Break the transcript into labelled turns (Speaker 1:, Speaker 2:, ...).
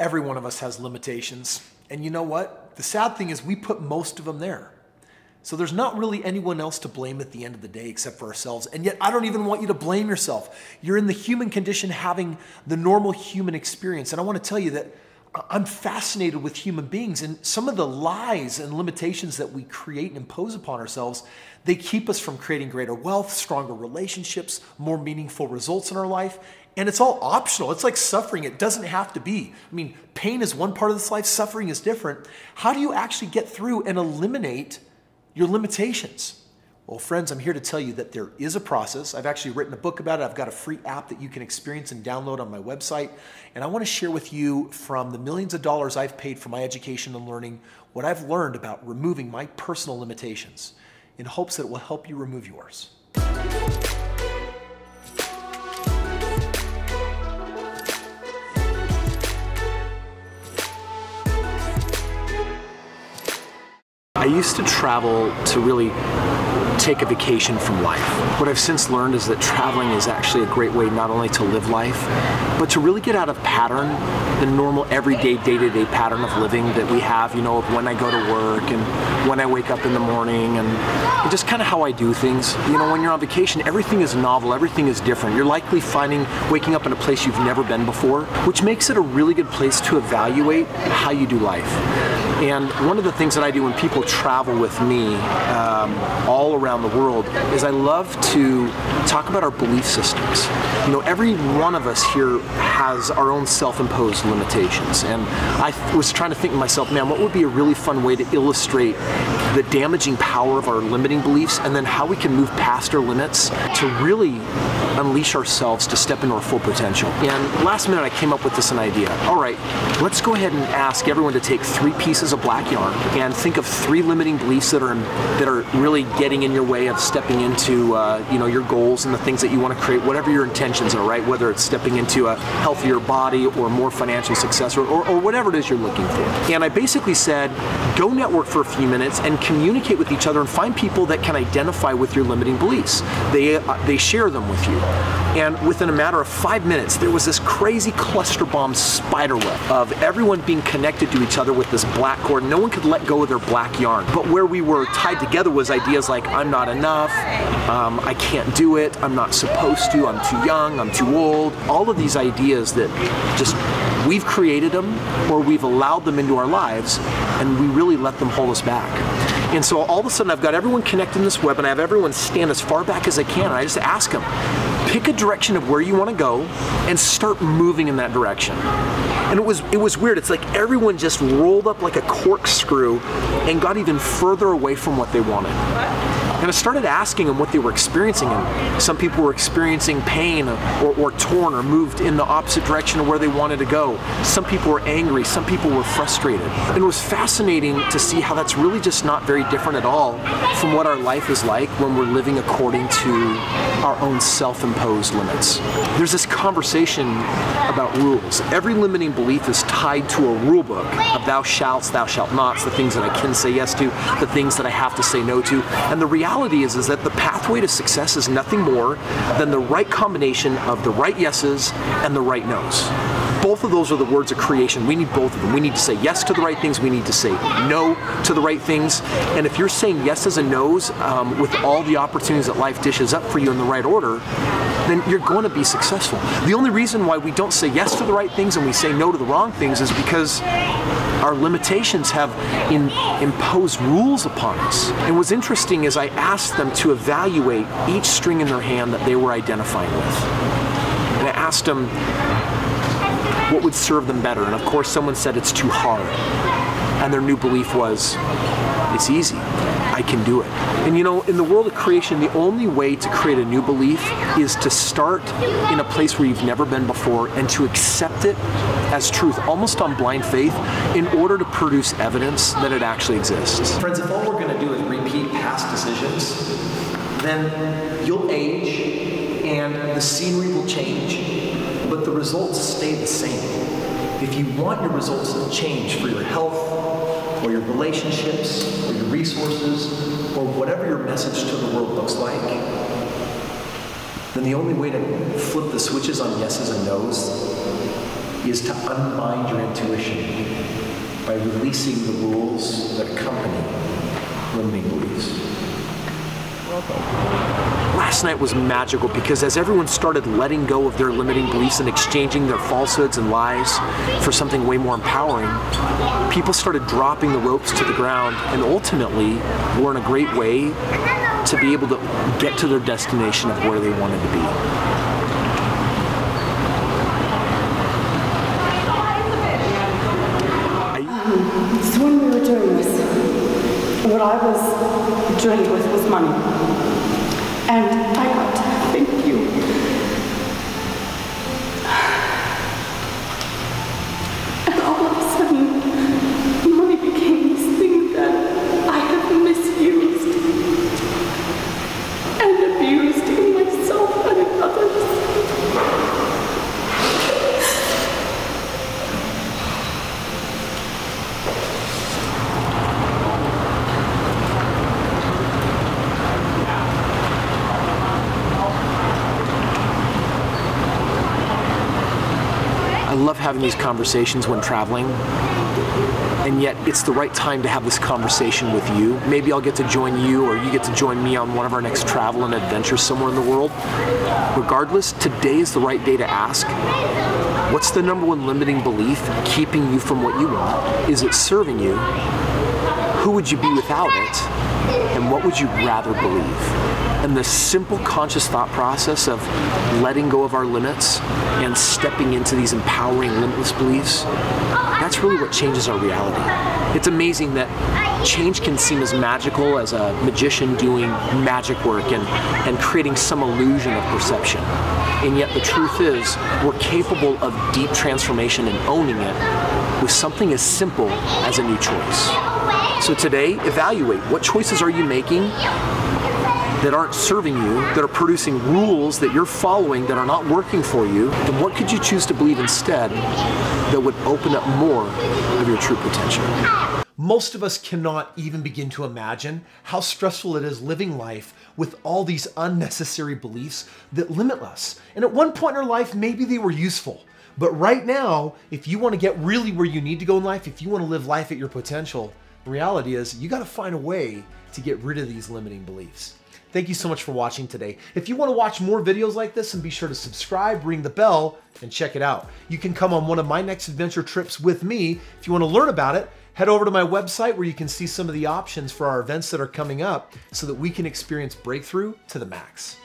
Speaker 1: Every one of us has limitations. And you know what? The sad thing is we put most of them there. So there's not really anyone else to blame at the end of the day except for ourselves. And yet I don't even want you to blame yourself. You're in the human condition having the normal human experience. And I want to tell you that I'm fascinated with human beings, and some of the lies and limitations that we create and impose upon ourselves, they keep us from creating greater wealth, stronger relationships, more meaningful results in our life. And it's all optional. It's like suffering. It doesn't have to be. I mean, pain is one part of this life. Suffering is different. How do you actually get through and eliminate your limitations? Well, friends, I'm here to tell you that there is a process. I've actually written a book about it. I've got a free app that you can experience and download on my website. And I want to share with you, from the millions of dollars I've paid for my education and learning, what I've learned about removing my personal limitations, in hopes that it will help you remove yours. I used to travel to really take a vacation from life. What I've since learned is that traveling is actually a great way not only to live life, but to really get out of pattern, the normal everyday, day-to-day pattern of living that we have, you know, of when I go to work and when I wake up in the morning and just kind of how I do things. You know, when you're on vacation, everything is novel, everything is different. You're likely waking up in a place you've never been before, which makes it a really good place to evaluate how you do life. And one of the things that I do when people travel with me all around the world is I love to talk about our belief systems. You know, every one of us here has our own self-imposed limitations. And I was trying to think to myself, man, what would be a really fun way to illustrate the damaging power of our limiting beliefs, and then how we can move past our limits to really unleash ourselves to step into our full potential. And last minute I came up with this idea. All right, let's go ahead and ask everyone to take 3 pieces of black yarn and think of 3 limiting beliefs that are really getting in your way of stepping into you know, your goals and the things that you want to create, whatever your intentions are, right? Whether it's stepping into a healthier body or more financial success, or whatever it is you're looking for. And I basically said, go network for a few minutes and communicate with each other and find people that can identify with your limiting beliefs. They share them with you. And within a matter of 5 minutes, there was this crazy cluster bomb spider web of everyone being connected to each other with this black cord. No one could let go of their black yarn. But where we were tied together was ideas like, I'm not enough, I can't do it, I'm not supposed to, I'm too young, I'm too old. All of these ideas that just, we've created them, or we've allowed them into our lives, and we really let them hold us back. And so all of a sudden I've got everyone connected in this web, and I have everyone stand as far back as they can, and I just ask them, pick a direction of where you want to go and start moving in that direction. And it was weird. It's like everyone just rolled up like a corkscrew and got even further away from what they wanted. And I started asking them what they were experiencing, and some people were experiencing pain or torn or moved in the opposite direction of where they wanted to go. Some people were angry, some people were frustrated. And it was fascinating to see how that's really just not very different at all from what our life is like when we're living according to our own self-imposed limits. There's this conversation about rules. Every limiting belief is tied to a rule book of thou shalt nots, the things that I can say yes to, the things that I have to say no to. And the reality is that the pathway to success is nothing more than the right combination of the right yeses and the right nos. Both of those are the words of creation. We need both of them. We need to say yes to the right things. We need to say no to the right things. And if you're saying yeses and nos with all the opportunities that life dishes up for you in the right order, then you're going to be successful. The only reason why we don't say yes to the right things and we say no to the wrong things is because our limitations have imposed rules upon us. And what's interesting is I asked them to evaluate each string in their hand that they were identifying with. And I asked them what would serve them better. And of course someone said it's too hard. And their new belief was, it's easy, I can do it. And you know, in the world of creation, the only way to create a new belief is to start in a place where you've never been before and to accept it as truth, almost on blind faith, in order to produce evidence that it actually exists. Friends, if all we're going to do is repeat past decisions, then you'll age and the scenery will change, but the results stay the same. If you want your results to change for your health, or your relationships, or your resources, or whatever your message to the world looks like, then the only way to flip the switches on yeses and nos is to unbind your intuition by releasing the rules that accompany limiting beliefs. Last night was magical because as everyone started letting go of their limiting beliefs and exchanging their falsehoods and lies for something way more empowering, people started dropping the ropes to the ground and ultimately were in a great way to be able to get to their destination of where they wanted to be.
Speaker 2: So when we were doing this, what I was drained with was money. And I got to thank you. And all of a sudden, money became this thing that I have misused and abused in myself and in others.
Speaker 1: I love having these conversations when traveling, and yet it's the right time to have this conversation with you. Maybe I'll get to join you or you get to join me on one of our next travel and adventures somewhere in the world. Regardless, today is the right day to ask, what's the number one limiting belief keeping you from what you want? Is it serving you? Who would you be without it? And what would you rather believe? And the simple conscious thought process of letting go of our limits and stepping into these empowering limitless beliefs, that's really what changes our reality. It's amazing that change can seem as magical as a magician doing magic work and creating some illusion of perception. And yet the truth is, we're capable of deep transformation and owning it with something as simple as a new choice. So today, evaluate what choices are you making that aren't serving you, that are producing rules that you're following that are not working for you, and what could you choose to believe instead that would open up more of your true potential? Most of us cannot even begin to imagine how stressful it is living life with all these unnecessary beliefs that limit us. And at one point in our life, maybe they were useful. But right now, if you want to get really where you need to go in life, if you want to live life at your potential, the reality is you got to find a way to get rid of these limiting beliefs. Thank you so much for watching today. If you want to watch more videos like this, and be sure to subscribe, ring the bell, and check it out. You can come on one of my next adventure trips with me. If you want to learn about it, head over to my website where you can see some of the options for our events that are coming up so that we can experience breakthrough to the max.